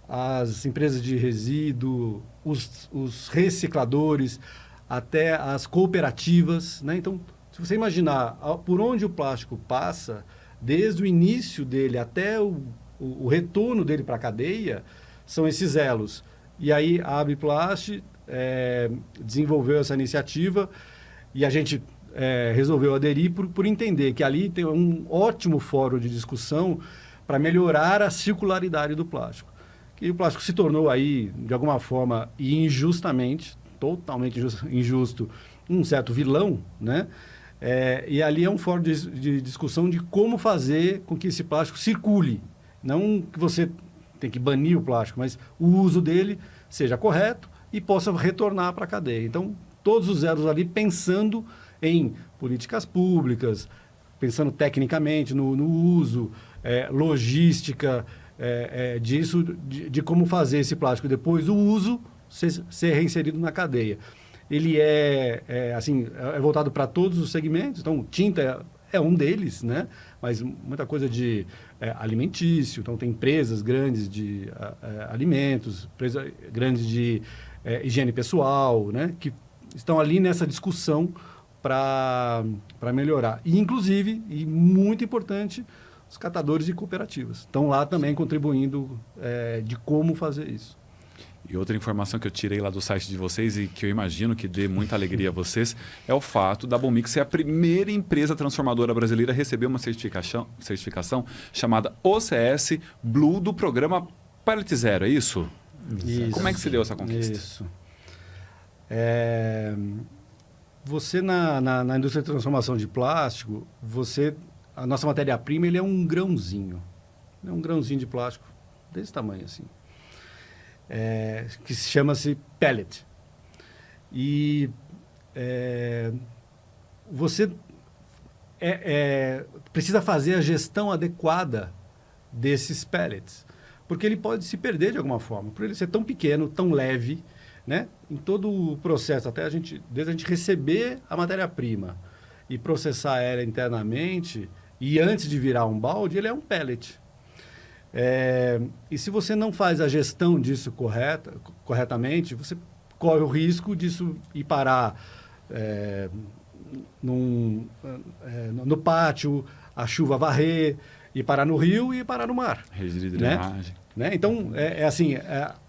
as empresas de resíduo, os recicladores, até as cooperativas, né? Então, se você imaginar por onde o plástico passa, desde o início dele até o retorno dele para a cadeia, são esses elos. E aí a Abiplast desenvolveu essa iniciativa e a gente resolveu aderir por entender que ali tem um ótimo fórum de discussão para melhorar a circularidade do plástico. Que o plástico se tornou aí, de alguma forma, e injustamente, totalmente injusto, um certo vilão, né? E ali é um fórum de discussão de como fazer com que esse plástico circule. Não que você tem que banir o plástico, mas o uso dele seja correto e possa retornar para a cadeia. Então, todos os elos ali pensando em políticas públicas, pensando tecnicamente no uso, logística disso, de como fazer esse plástico depois do uso ser reinserido na cadeia. Ele é voltado para todos os segmentos. Então, tinta é um deles, né? Mas muita coisa de alimentício. Então, tem empresas grandes de alimentos, empresas grandes de higiene pessoal, né? Que estão ali nessa discussão para melhorar. E, inclusive, e muito importante, os catadores de cooperativas. Estão lá também contribuindo de como fazer isso. E outra informação que eu tirei lá do site de vocês e que eu imagino que dê muita alegria a vocês é o fato da Bomix ser a primeira empresa transformadora brasileira a receber uma certificação chamada OCS Blue do programa Pallet Zero, é isso? Isso. Como é que se deu essa conquista? Isso. Você na indústria de transformação de plástico, a nossa matéria-prima ele é um grãozinho. É um grãozinho de plástico desse tamanho assim. Que chama-se pellet. E você precisa fazer a gestão adequada desses pellets, porque ele pode se perder de alguma forma, por ele ser tão pequeno, tão leve, né? Em todo o processo, desde a gente receber a matéria-prima e processar ela internamente, e antes de virar um balde, ele é um pellet. E se você não faz a gestão disso corretamente, você corre o risco disso ir parar no pátio, a chuva varrer, ir parar no rio e ir parar no mar. Rede de drenagem. Né? Então,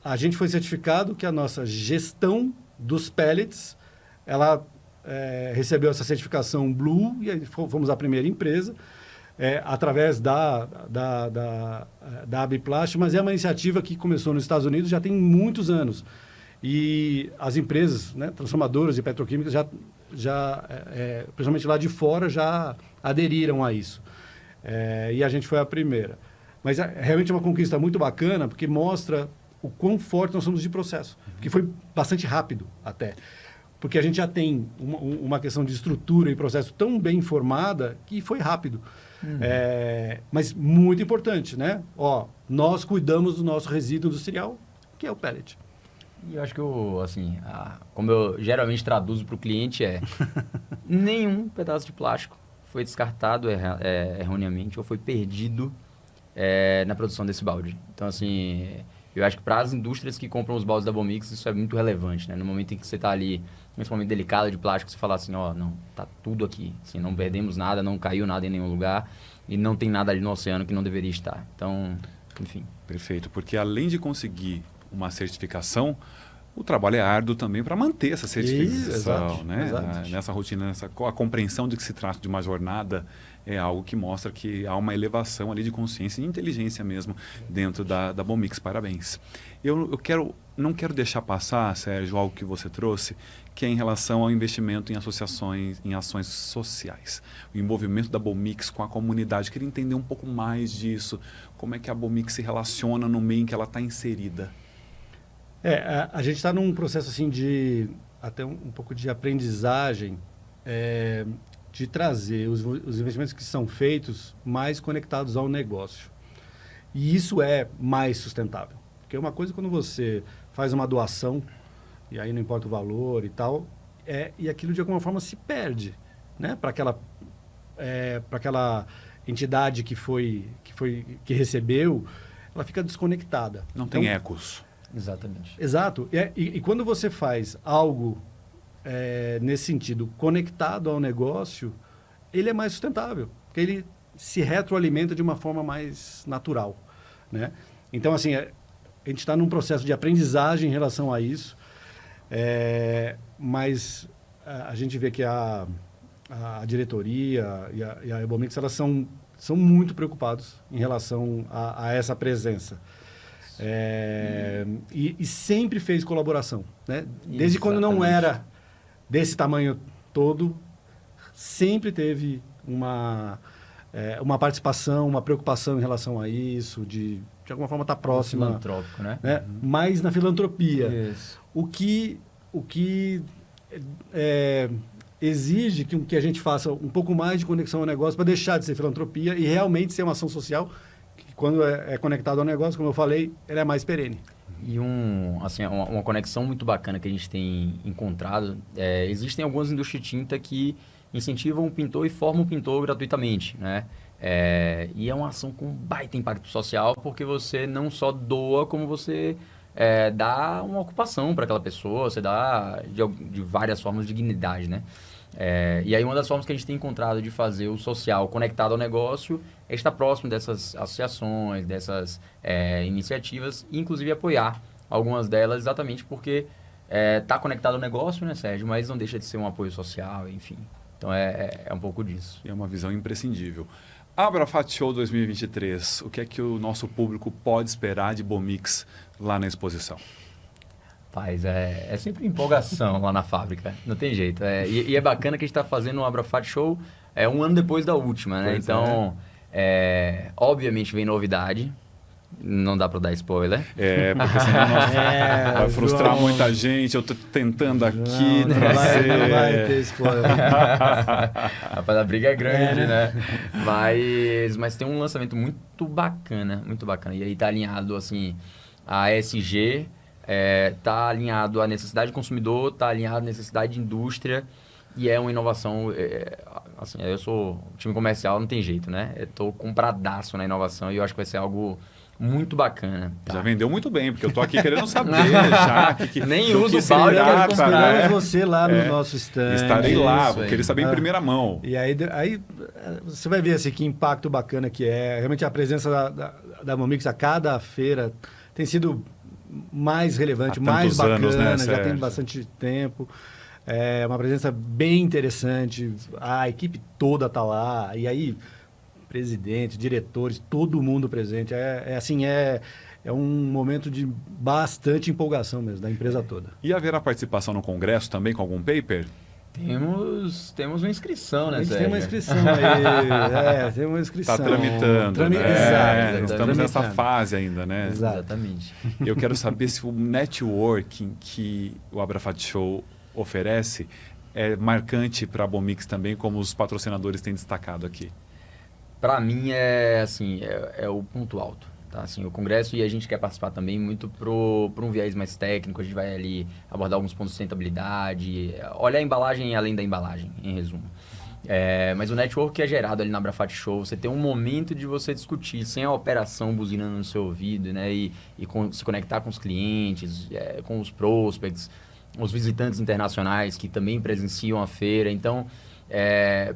a gente foi certificado que a nossa gestão dos pellets, ela recebeu essa certificação Blue, e aí fomos a primeira empresa. através da Abiplast, mas é uma iniciativa que começou nos Estados Unidos já tem muitos anos. E as empresas, né, transformadoras e petroquímicas, principalmente lá de fora, já aderiram a isso. E a gente foi a primeira. Mas realmente é uma conquista muito bacana, porque mostra o quão forte nós somos de processo, que foi bastante rápido até. Porque a gente já tem uma questão de estrutura e processo tão bem formada que foi rápido. Mas muito importante, né? Nós cuidamos do nosso resíduo industrial, que é o pellet. E eu acho que, como eu geralmente traduzo para o cliente, nenhum pedaço de plástico foi descartado erroneamente ou foi perdido na produção desse balde. Então, assim, eu acho que para as indústrias que compram os baldes da Bomix, isso é muito relevante, né? No momento em que você está ali, nesse momento delicado de plástico, você falar assim, não, tá tudo aqui. Assim, não perdemos nada, não caiu nada em nenhum lugar e não tem nada ali no oceano que não deveria estar. Então, enfim. Perfeito, porque além de conseguir uma certificação, o trabalho é árduo também para manter essa certificação, né? Nessa rotina, a compreensão de que se trata de uma jornada é algo que mostra que há uma elevação ali de consciência e inteligência mesmo dentro da Bomix. Parabéns. Eu não quero deixar passar, Sérgio, algo que você trouxe, que é em relação ao investimento em associações, em ações sociais. O envolvimento da Bomix com a comunidade. Queria entender um pouco mais disso. Como é que a Bomix se relaciona no meio em que ela está inserida? A gente está num processo assim de até um pouco de aprendizagem, de trazer os investimentos que são feitos mais conectados ao negócio. E isso é mais sustentável. Porque uma coisa quando você faz uma doação, e aí não importa o valor e tal, e aquilo de alguma forma se perde, né? Para aquela entidade que recebeu, ela fica desconectada. Não tem ecos. Exatamente. Exato. E quando você faz algo nesse sentido, conectado ao negócio, ele é mais sustentável, porque ele se retroalimenta de uma forma mais natural, né? Então, assim, a gente está num processo de aprendizagem em relação a isso, mas a gente vê que a diretoria e a Ebomix, elas são muito preocupados em relação a essa presença. E sempre fez colaboração, né? Desde quando não era desse tamanho todo, sempre teve uma participação, uma preocupação em relação a isso, de alguma forma estar próxima. Filantrópico, né? Mais na filantropia. Isso. O que exige que a gente faça um pouco mais de conexão ao negócio para deixar de ser filantropia e realmente ser uma ação social que, quando é conectado ao negócio, como eu falei, ele é mais perene. E uma conexão muito bacana que a gente tem encontrado, existem algumas indústrias de tinta que incentivam o pintor e formam o pintor gratuitamente, né? E é uma ação com baita impacto social, porque você não só doa, como você dá uma ocupação para aquela pessoa, você dá de várias formas de dignidade, né? E aí uma das formas que a gente tem encontrado de fazer o social conectado ao negócio é estar próximo dessas associações, dessas iniciativas, e inclusive apoiar algumas delas exatamente porque está conectado ao negócio, né, Sérgio? Mas não deixa de ser um apoio social, enfim. Então é um pouco disso. É uma visão imprescindível. Abrafat Show 2023, o que é que o nosso público pode esperar de Bomix lá na exposição? Rapaz, é sempre empolgação lá na fábrica, não tem jeito. E é bacana que a gente está fazendo o Abrafat Show um ano depois da última, né? Pois então, obviamente vem novidade, não dá para dar spoiler. Porque senão vai frustrar João. muita gente, eu estou tentando aqui Não vai ter spoiler. Rapaz, a briga é grande, né? Mas tem um lançamento muito bacana. E aí tá alinhado, assim, a ESG, tá alinhado à necessidade do consumidor, tá alinhado à necessidade de indústria e é uma inovação, assim, eu sou time comercial, não tem jeito, né? Eu tô compradaço na inovação e eu acho que vai ser algo muito bacana. Tá? Já vendeu muito bem, porque eu tô aqui querendo saber já. Nem uso o balde, Esperamos você lá no nosso stand. Estarei lá, Isso vou aí. querer saber em primeira mão. E aí você vai ver assim, que impacto bacana que é. Realmente a presença da Bomix a cada feira tem sido mais relevante, Há mais tantos bacana, anos, né, já tem Sérgio? bastante tempo. É uma presença bem interessante. A equipe toda está lá. E aí, presidente, diretores, todo mundo presente. É um momento de bastante empolgação mesmo, da empresa toda. E haverá participação no congresso também com algum paper? Temos uma inscrição, né, A gente Sérgio? tem uma inscrição aí. Tem uma inscrição. Está tramitando. Né? Exato. Estamos nessa fase ainda, né? Exatamente. Eu quero saber se o networking que o Abrafat Show oferece é marcante para a Bomix também, como os patrocinadores têm destacado aqui. Para mim é o ponto alto. Tá? Assim, o congresso, e a gente quer participar também muito por um viés mais técnico. A gente vai ali abordar alguns pontos de sustentabilidade, olhar a embalagem além da embalagem, em resumo. Mas o network é gerado ali na Abrafat Show. Você tem um momento de você discutir sem a operação buzinando no seu ouvido, né? Se conectar com os clientes, com os prospects, os visitantes internacionais que também presenciam a feira. Então,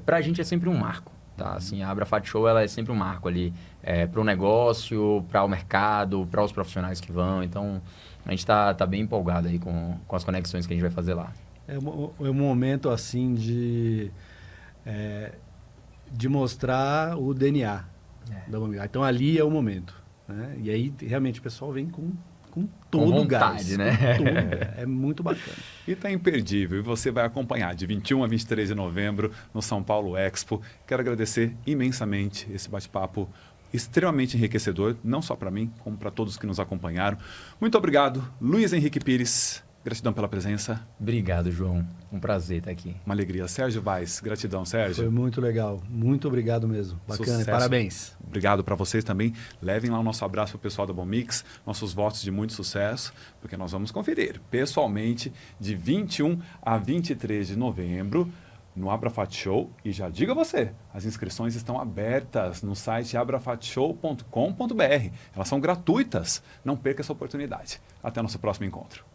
para a gente é sempre um marco. Tá? Assim, a Abrafat Show ela é sempre um marco ali para o negócio, para o mercado, para os profissionais que vão. Então, a gente tá bem empolgado aí com as conexões que a gente vai fazer lá. É um momento assim de mostrar o DNA da Bomix. Então, ali é o momento. Né? E aí, realmente, o pessoal vem com todo o gás. Né? Com tudo. É muito bacana. E está imperdível. E você vai acompanhar de 21 a 23 de novembro no São Paulo Expo. Quero agradecer imensamente esse bate-papo extremamente enriquecedor, não só para mim, como para todos que nos acompanharam. Muito obrigado, Luiz Henrique Pires. Gratidão pela presença. Obrigado, João. Um prazer estar aqui. Uma alegria. Sérgio Vaz, gratidão, Sérgio. Foi muito legal. Muito obrigado mesmo. Bacana. Sucesso. Parabéns. Obrigado para vocês também. Levem lá o nosso abraço para o pessoal da Bomix, nossos votos de muito sucesso, porque nós vamos conferir pessoalmente de 21 a 23 de novembro no Abrafat Show. E já diga você, as inscrições estão abertas no site abrafatshow.com.br. Elas são gratuitas. Não perca essa oportunidade. Até nosso próximo encontro.